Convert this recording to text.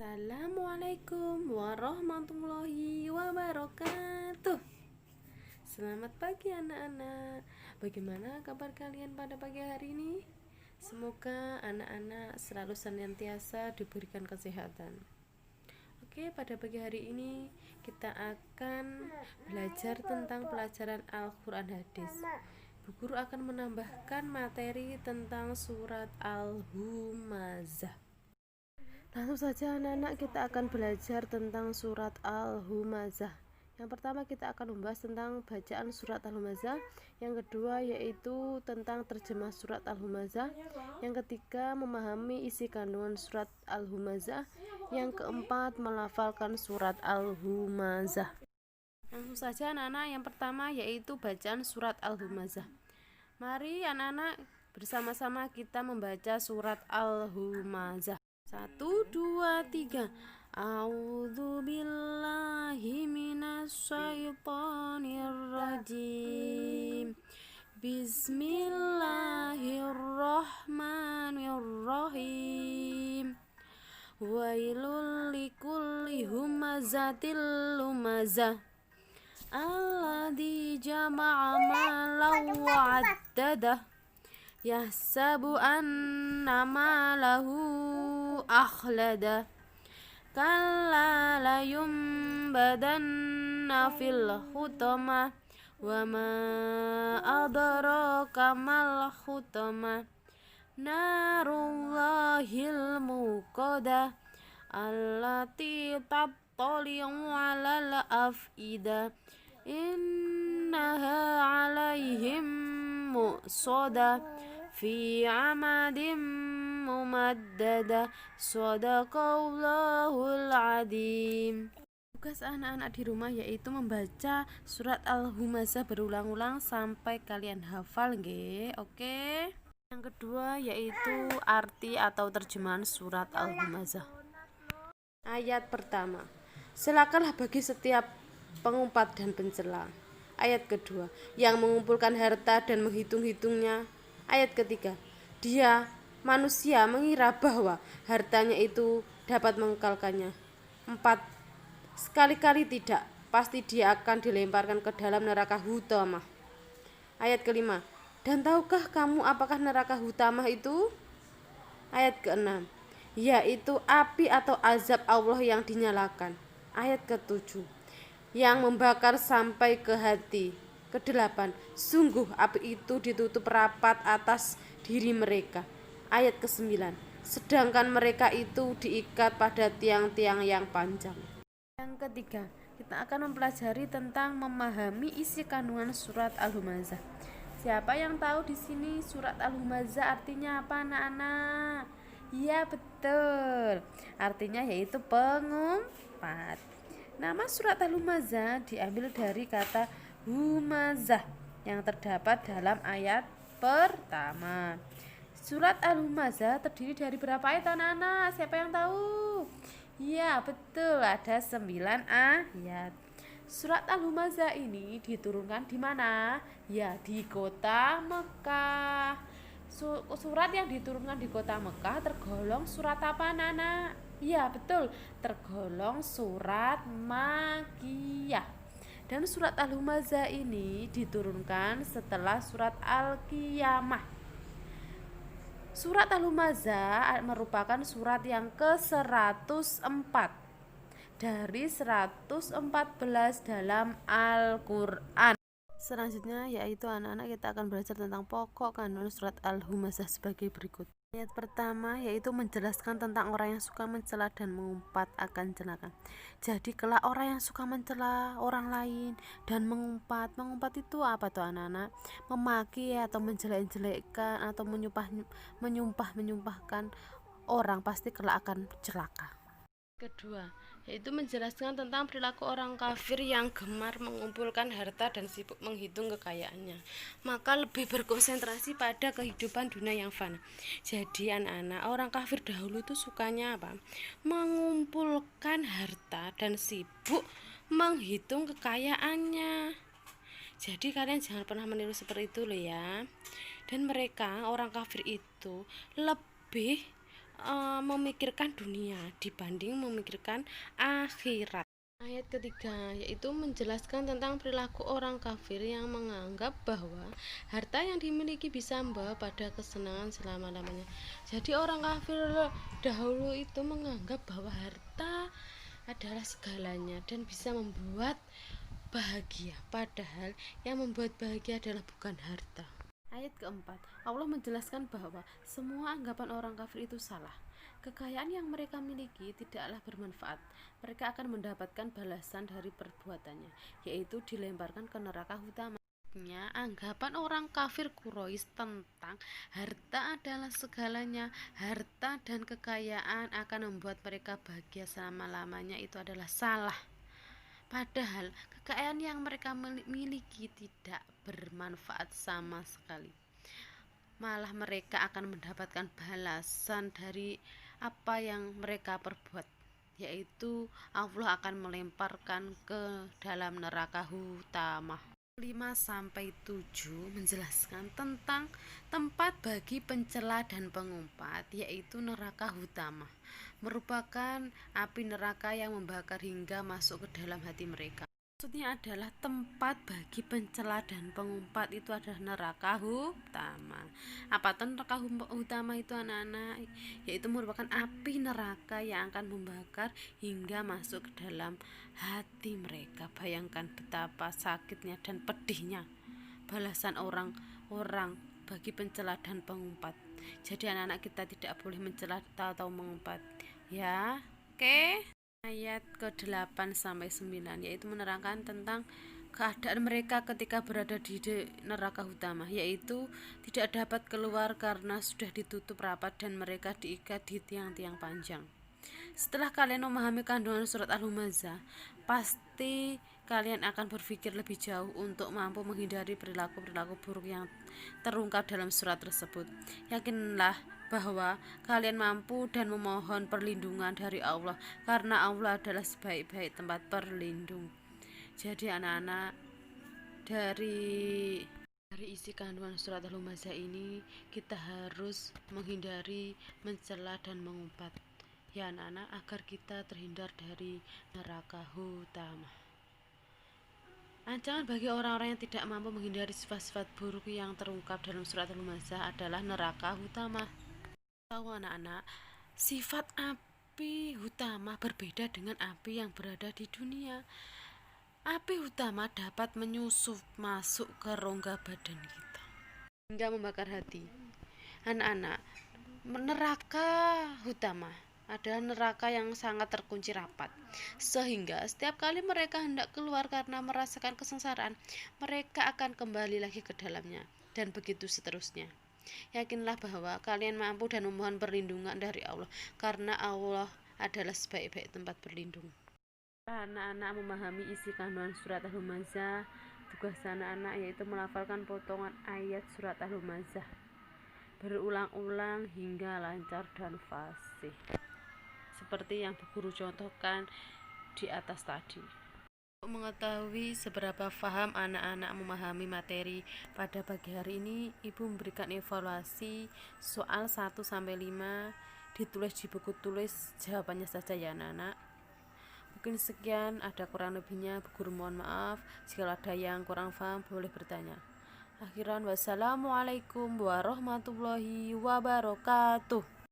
Assalamualaikum warahmatullahi wabarakatuh. Selamat pagi anak-anak. Bagaimana kabar kalian pada pagi hari ini? Semoga anak-anak selalu senantiasa diberikan kesehatan. Oke, pada pagi hari ini kita akan belajar tentang pelajaran Al-Quran Hadis. Bu Guru akan menambahkan materi tentang surat Al-Humazah. Langsung saja anak-anak, kita akan belajar tentang surat Al-Humazah. Yang pertama kita akan membahas tentang bacaan surat Al-Humazah. Yang kedua yaitu tentang terjemah surat Al-Humazah. Yang ketiga memahami isi kandungan surat Al-Humazah. Yang keempat melafalkan surat Al-Humazah. Langsung saja anak-anak, yang pertama yaitu bacaan surat Al-Humazah. Mari anak-anak bersama-sama kita membaca surat Al-Humazah. 1, 2, 3. A'udzu billahi minasyaitonir rajim. Bismillahirrahmanirrahim. Wailul likulli humazatil lumazah. Alladzi jama'a malan wa 'addadah. Yahsabu anna malahu akhlada. Kalla layumbadanna fil hutamah. Wa ma adraka mal hutamah. Narullahil muqadah. Allati tattali'u 'alal af'idah. Innaha 'alaihim mu'sadah. Fi amadim mumaddada. Shadaqallahul adim. Tugas anak-anak di rumah yaitu membaca surat Al-Humazah berulang-ulang sampai kalian hafal nggih. Oke. Yang kedua yaitu arti atau terjemahan surat Al-Humazah. Ayat pertama. Silakanlah bagi setiap pengumpat dan pencela. Ayat kedua, yang mengumpulkan harta dan menghitung-hitungnya. Ayat ketiga, dia manusia mengira bahwa hartanya itu dapat mengekalkannya. 4. Sekali-kali tidak, pasti dia akan dilemparkan ke dalam neraka hutamah. Ayat kelima, dan tahukah kamu apakah neraka hutamah itu? Ayat keenam, yaitu api atau azab Allah yang dinyalakan. Ayat ketujuh, yang membakar sampai ke hati. Kedelapan, sungguh api itu ditutup rapat atas diri mereka. Ayat ke-9, sedangkan mereka itu diikat pada tiang-tiang yang panjang. Yang ketiga, kita akan mempelajari tentang memahami isi kandungan surat Al-Humazah. Siapa yang tahu di sini surat Al-Humazah artinya apa anak-anak? Iya betul, artinya yaitu pengumpat. Nama surat Al-Humazah diambil dari kata humazah yang terdapat dalam ayat pertama. Surat Al-Humazah terdiri dari berapa ayat anak-anak? Siapa yang tahu? Ya betul, ada 9 ayat. Surat Al-Humazah ini diturunkan di mana? Ya di kota Mekah. Surat yang diturunkan di kota Mekah tergolong surat apa anak-anak? Ya betul, tergolong surat Makkiyah. Dan surat Al-Humazah ini diturunkan setelah surat Al-Qiyamah. Surat Al-Humazah merupakan surat yang ke-104 dari 114 dalam Al-Quran. Selanjutnya yaitu anak-anak kita akan belajar tentang pokok kandungan surat Al-Humazah sebagai berikut. Ayat pertama yaitu menjelaskan tentang orang yang suka mencela dan mengumpat akan celaka. Jadi kelak orang yang suka mencela orang lain dan mengumpat itu apa tuh anak-anak? Memaki atau menjelek-jelekkan atau menyumpahkan orang pasti kelak akan celaka. Kedua, yaitu menjelaskan tentang perilaku orang kafir yang gemar mengumpulkan harta dan sibuk menghitung kekayaannya, maka lebih berkonsentrasi pada kehidupan dunia yang fana. Jadi anak-anak, orang kafir dahulu itu sukanya apa? Mengumpulkan harta dan sibuk menghitung kekayaannya. Jadi kalian jangan pernah meniru seperti itu loh ya. Dan mereka, orang kafir itu lebih memikirkan dunia dibanding memikirkan akhirat. Ayat ketiga yaitu menjelaskan tentang perilaku orang kafir yang menganggap bahwa harta yang dimiliki bisa membawa pada kesenangan selama-lamanya. Jadi orang kafir dahulu itu menganggap bahwa harta adalah segalanya dan bisa membuat bahagia, padahal yang membuat bahagia adalah bukan harta. Ayat keempat, Allah menjelaskan bahwa semua anggapan orang kafir itu salah. Kekayaan yang mereka miliki tidaklah bermanfaat. Mereka akan mendapatkan balasan dari perbuatannya, yaitu dilemparkan ke neraka utama. Anggapan orang kafir Quraisy tentang harta adalah segalanya, harta dan kekayaan akan membuat mereka bahagia selama-lamanya, itu adalah salah. Padahal kekayaan yang mereka miliki tidak bermanfaat sama sekali. Malah mereka akan mendapatkan balasan dari apa yang mereka perbuat, yaitu Allah akan melemparkan ke dalam neraka Hutamah. 5-7 menjelaskan tentang tempat bagi pencela dan pengumpat, yaitu neraka Hutamah, merupakan api neraka yang membakar hingga masuk ke dalam hati mereka. Maksudnya adalah tempat bagi pencela dan pengumpat itu adalah neraka Hutamah. Apa itu neraka Hutamah itu anak-anak? Yaitu merupakan api neraka yang akan membakar hingga masuk ke dalam hati mereka. Bayangkan betapa sakitnya dan pedihnya balasan orang-orang bagi pencela dan pengumpat. Jadi anak-anak kita tidak boleh mencela atau mengumpat. Ya, oke. Ayat ke-8-9 yaitu menerangkan tentang keadaan mereka ketika berada di neraka Hutamah, yaitu tidak dapat keluar karena sudah ditutup rapat dan mereka diikat di tiang-tiang panjang. Setelah kalian memahami kandungan surat Al-Humazah, pasti kalian akan berpikir lebih jauh untuk mampu menghindari perilaku-perilaku buruk yang terungkap dalam surat tersebut. Yakinlah bahwa kalian mampu dan memohon perlindungan dari Allah, karena Allah adalah sebaik-baik tempat berlindung. Jadi anak-anak, dari isi kandungan surat Al-Humazah ini kita harus menghindari mencela dan mengumpat, ya anak-anak, agar kita terhindar dari neraka Hutamah. Ancaman bagi orang-orang yang tidak mampu menghindari sifat-sifat buruk yang terungkap dalam surat Al-Humazah adalah neraka Hutamah. Tahu anak-anak, sifat api Hutamah berbeda dengan api yang berada di dunia. Api Hutamah dapat menyusup masuk ke rongga badan kita hingga membakar hati. Anak-anak, neraka Hutamah adalah neraka yang sangat terkunci rapat, sehingga setiap kali mereka hendak keluar karena merasakan kesengsaraan, mereka akan kembali lagi ke dalamnya, dan begitu seterusnya. Yakinlah bahwa kalian mampu dan memohon perlindungan dari Allah, karena Allah adalah sebaik-baik tempat berlindung. Anak-anak memahami isi kandungan surat Al-Humazah, tugas anak-anak yaitu melafalkan potongan ayat surat Al-Humazah berulang-ulang hingga lancar dan fasih, seperti yang guru contohkan di atas tadi. Untuk mengetahui seberapa paham anak-anak memahami materi pada pagi hari ini, Ibu memberikan evaluasi soal 1-5 ditulis di buku tulis, jawabannya saja ya anak-anak. Mungkin sekian, ada kurang lebihnya guru mohon maaf. Jika ada yang kurang paham boleh bertanya. Akhiran wassalamualaikum warahmatullahi wabarakatuh.